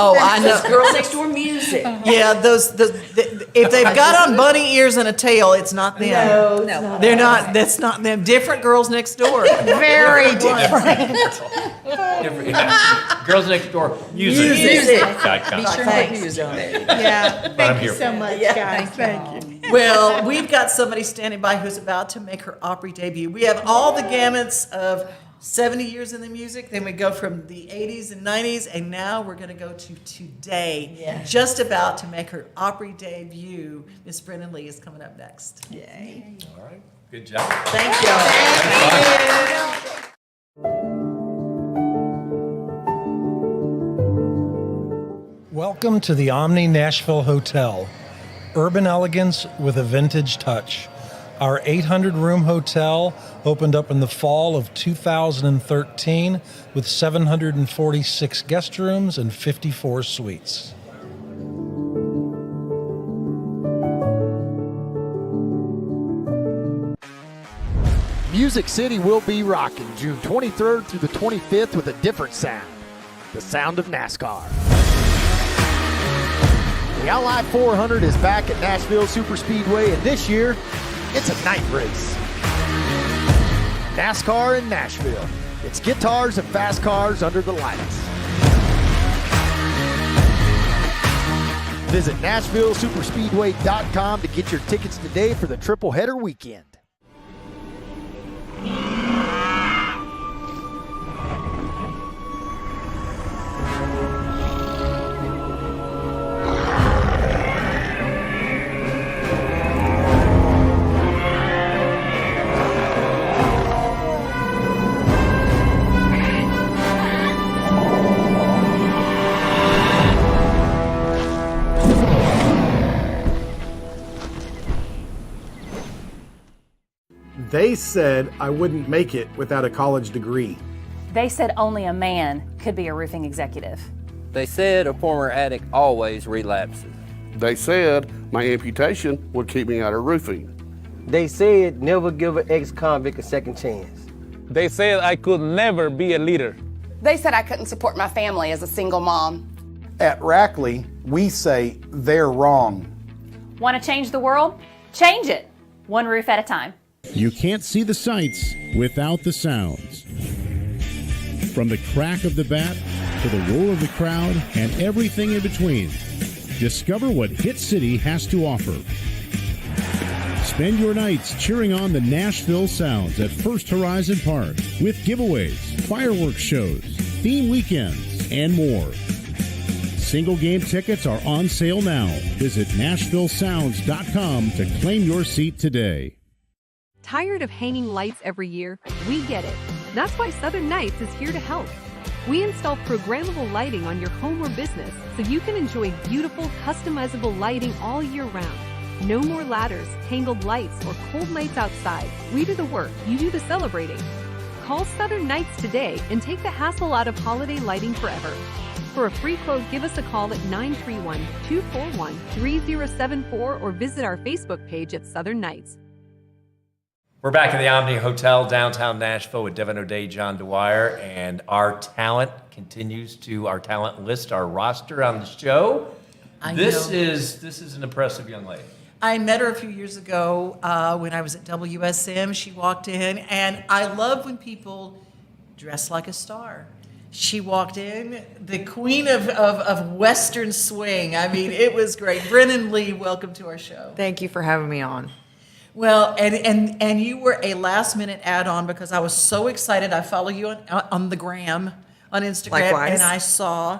Oh, I know. Girls Next Door music. Yeah, if they've got on bunny ears and a tail, it's not them. No, it's not. They're not. That's not them. Different Girls Next Door. Very different. Girls Next Door music. Music. .com. Be sure to put news on it. Yeah. I'm Thank here you so for much, Yeah. guys. Thank you. Well, we've got somebody standing by who's about to make her Opry debut. We have all the gamuts of 70 years in the music, then we go from the 80s and 90s, and now we're going to go to today. Yeah. Just about to make her Opry debut. Miss Brennan Lee is coming up next. Yay. All right. Good job. Thank you. Welcome to the Omni Nashville Hotel. Urban elegance with a vintage touch. Our 800-room hotel opened up in the fall of 2013 with 746 guest rooms and 54 suites. Music City will be rocking June 23rd through the 25th with a different sound. The sound of NASCAR. The Ally 400 is back at Nashville Superspeedway, and this year, it's a night race. NASCAR in Nashville. It's guitars and fast cars under the lights. Visit NashvilleSuperspeedway.com to get your tickets today for the triple header weekend. They said I wouldn't make it without a college degree. They said only a man could be a roofing executive. They said a former addict always relapses. They said my amputation would keep me out of roofing. They said never give an ex-convict a second chance. They said I could never be a leader. They said I couldn't support my family as a single mom. At Rackley, we say they're wrong. Want to change the world? Change it, one roof at a time. You can't see the sights without the sounds. From the crack of the bat to the roar of the crowd and everything in between, discover what Hit City has to offer. Spend your nights cheering on the Nashville Sounds at First Horizon Park with giveaways, fireworks shows, theme weekends, and more. Single game tickets are on sale now. Visit NashvilleSounds.com to claim your seat today. Tired of hanging lights every year? We get it. That's why Southern Nights is here to help. We install programmable lighting on your home or business so you can enjoy beautiful, customizable lighting all year round. No more ladders, tangled lights, or cold nights outside. We do the work, you do the celebrating. Call Southern Nights today and take the hassle out of holiday lighting forever. For a free quote, give us a call at 931-241-3074 or visit our Facebook page at Southern Nights. We're back in the Omni Hotel, downtown Nashville, with Devin O'Day, John Dwyer, and our talent continues to, our talent list, our roster on the show. This is an impressive young lady. I met her a few years ago when I was at WSM. She walked in, and I love when people dress like a star. She walked in, the queen of Western swing. I mean, it was great. Brennan Lee, welcome to our show. Thank you for having me on. Well, and you were a last-minute add-on because I was so excited. I follow you on the gram, on Instagram, Likewise. and I saw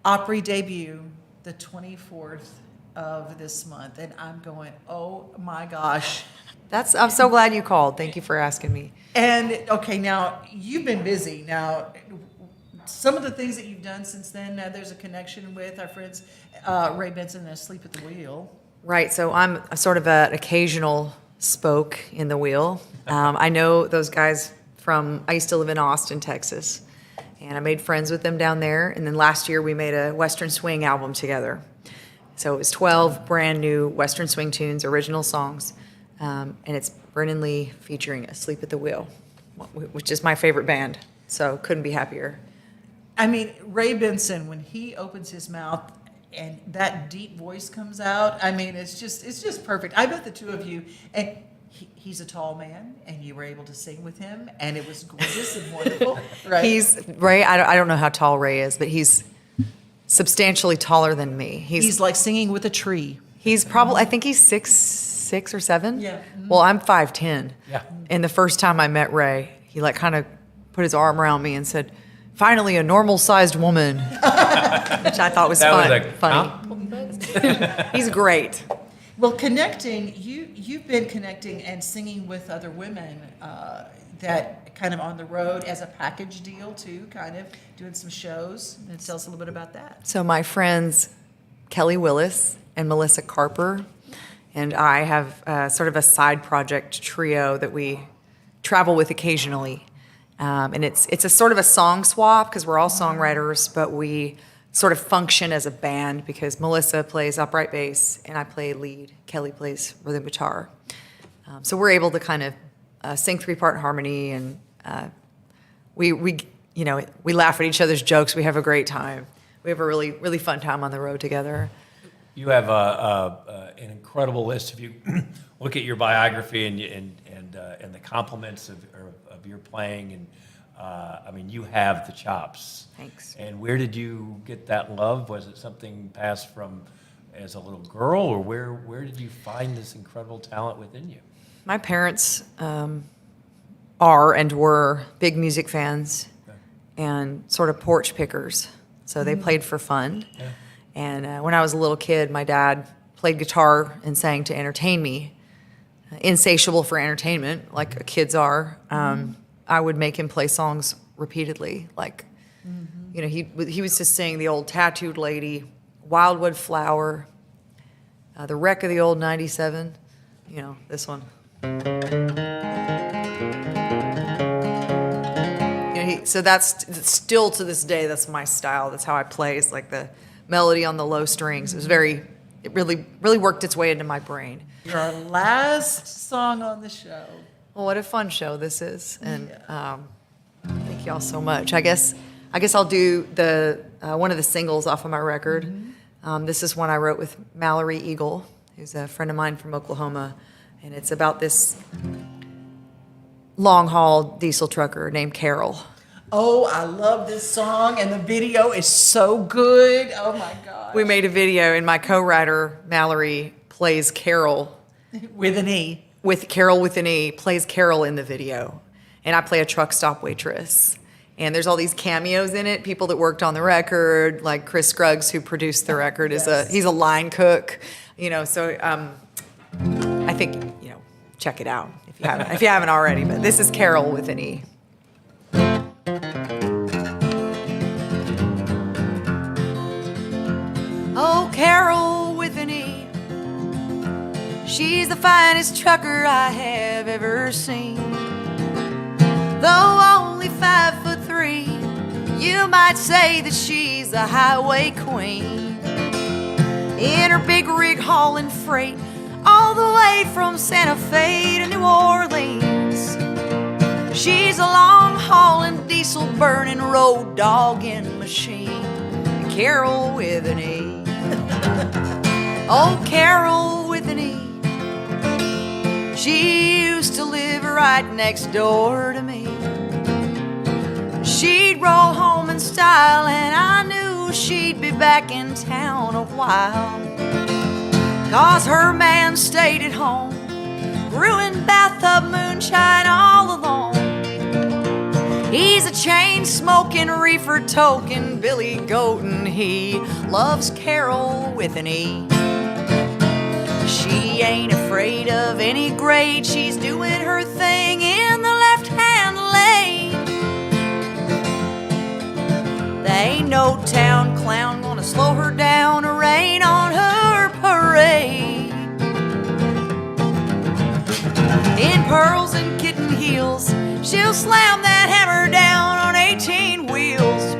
Opry debut the 24th of this month, and I'm going, oh my gosh. I'm so glad you called. Thank you for asking me. And okay, now you've been busy. Now, some of the things that you've done since then, there's a connection with our friends Ray Benson and Asleep at the Wheel. Right, so I'm sort of an occasional spoke in the wheel. I know those guys I used to live in Austin, Texas, and I made friends with them down there. And then last year we made a Western Swing album together. So it was 12 brand new Western Swing tunes, original songs, and it's Brennan Lee featuring Asleep at the Wheel, which is my favorite band, so couldn't be happier. I mean, Ray Benson, when he opens his mouth, and that deep voice comes out. I mean, it's just perfect. I bet the two of you, and he's a tall man, and you were able to sing with him, and it was gorgeous and wonderful. Right? Ray. I don't know how tall Ray is, but he's substantially taller than me. He's like singing with a tree. He's probably, I think he's 6'6" or 7". Yeah. Mm-hmm. Well, I'm 5'10". Yeah. And the first time I met Ray, he kind of put his arm around me and said, "Finally, a normal-sized woman," which I thought was funny. He's great. Well, you've been connecting and singing with other women that kind of on the road as a package deal too, kind of doing some shows. And tell us a little bit about that. So my friends Kelly Willis and Melissa Carper and I have sort of a side project trio that we travel with occasionally. And it's a sort of a song swap because we're all songwriters, but we sort of function as a band because Melissa plays upright bass and I play lead. Kelly plays rhythm guitar. So we're able to kind of sing 3-part harmony, and we laugh at each other's jokes. We have a great time. We have a really, really fun time on the road together. You have an incredible list. If you look at your biography and the compliments of your playing, and I mean, you have the chops. Thanks. And where did you get that love? Was it something passed from as a little girl, or where did you find this incredible talent within you? My parents are and were big music fans and sort of porch pickers. So they played for fun. Yeah. And when I was a little kid, my dad played guitar and sang to entertain me. Insatiable for entertainment, like kids are. I would make him play songs repeatedly. Like, he was to sing the old Tattooed Lady, Wildwood Flower, The Wreck of the Old 97, this one. So that's still to this day, that's my style. That's how I play. It's like the melody on the low strings. It really, really worked its way into my brain. Your last song on the show Well, what a fun show this is, and thank y'all so much. I guess I'll do the one of the singles off of my record. This is one I wrote with Mallory Eagle, who's a friend of mine from Oklahoma, and it's about this long-haul diesel trucker named Carol. Oh, I love this song, and the video is so good. Oh my God. We made a video, and my co-writer Mallory plays Carol with an E. With Carol with an E, plays Carol in the video, and I play a truck stop waitress. And there's all these cameos in it, people that worked on the record, like Chris Scruggs, who produced the record, he's a line cook, So I think check it out if you haven't already. But this is Carol with an E. Oh, Carol with an E. She's the finest trucker I have ever seen. Though only 5'3", you might say that she's a highway queen. In her big rig hauling freight all the way from Santa Fe to New Orleans. She's a long hauling, diesel burning, road dogging machine. Carol with an E. Oh, Carol with an E. She used to live right next door to me. She'd roll home in style, and I knew she'd be back in town a while. 'Cause her man stayed at home, brewing bathtub moonshine all alone. He's a chain-smoking, reefer-toking Billy Goat, and he loves Carol with an E. She ain't afraid of any grade, she's doing her thing in the left-hand lane. There ain't no town clown gonna slow her down or rain on her parade. In pearls and kitten heels, she'll slam that hammer down on 18 wheels.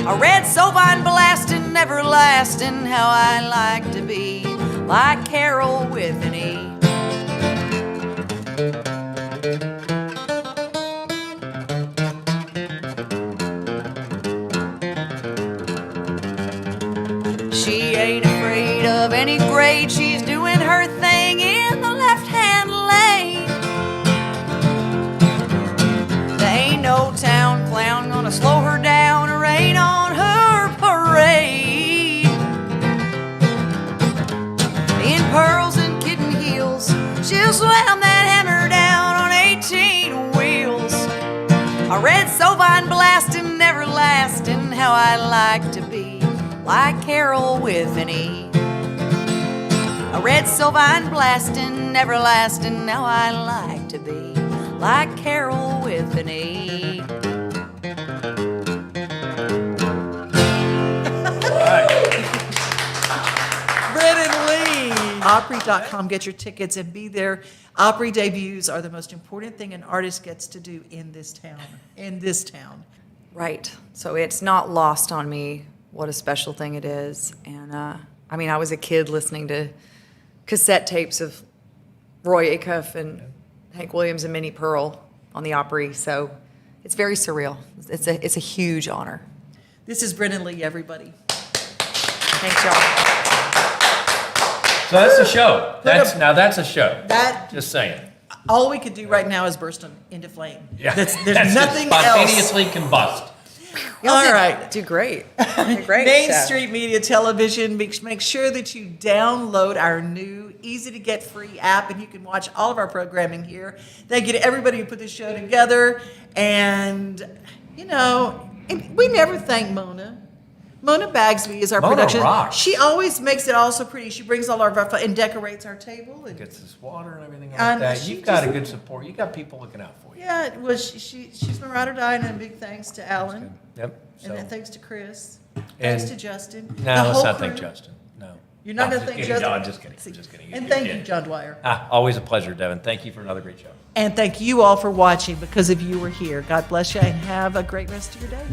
A red Sovine blasting, everlasting, how I like to be like Carol with an E. She ain't afraid of any grade, she's doing her thing in the left-hand lane. There ain't no town clown gonna slow her down or rain on her parade. In pearls and kitten heels, she'll slam that hammer down on 18 wheels. A red Sovine blasting, everlasting, how I like to be like Carol with an E. A red Sovine blasting, everlasting, how I like to be like Carol with an E. Brennan Lee. Opry.com, get your tickets and be there. Opry debuts are the most important thing an artist gets to do in this town. Right. So it's not lost on me what a special thing it is. And I was a kid listening to cassette tapes of Roy Acuff and Hank Williams and Minnie Pearl on the Opry. So it's very surreal. It's a huge honor. This is Brennan Lee, everybody. Thanks, y'all. So that's a show. That's a show. Just saying. All we could do right now is burst into flame. Yeah. There's That's nothing spontaneously else. combust. All right. Do great. Main Street Media Television. Make sure that you download our new easy-to-get free app, and you can watch all of our programming here. Thank you to everybody who put this show together. And, we never thank Mona. Mona Bagsby is our Mona production. rocks. She always makes it all so pretty. She brings all our and decorates our table. And Gets us water and everything like that. You've got a good support. You got people looking out for you. Yeah, well, she's my ride or die, and a big thanks to Alan. Yep. And then thanks to Chris. And- Thanks to Justin. No, The let's whole not thank crew. Justin. No. You're not going to just thank kidding. Justin? No, I'm just kidding. Just kidding. And You're thank kidding. you, John Dwyer. Always a pleasure, Devin. Thank you for another great show. And thank you all for watching. Because of you, we're here. God bless you, and have a great rest of your day.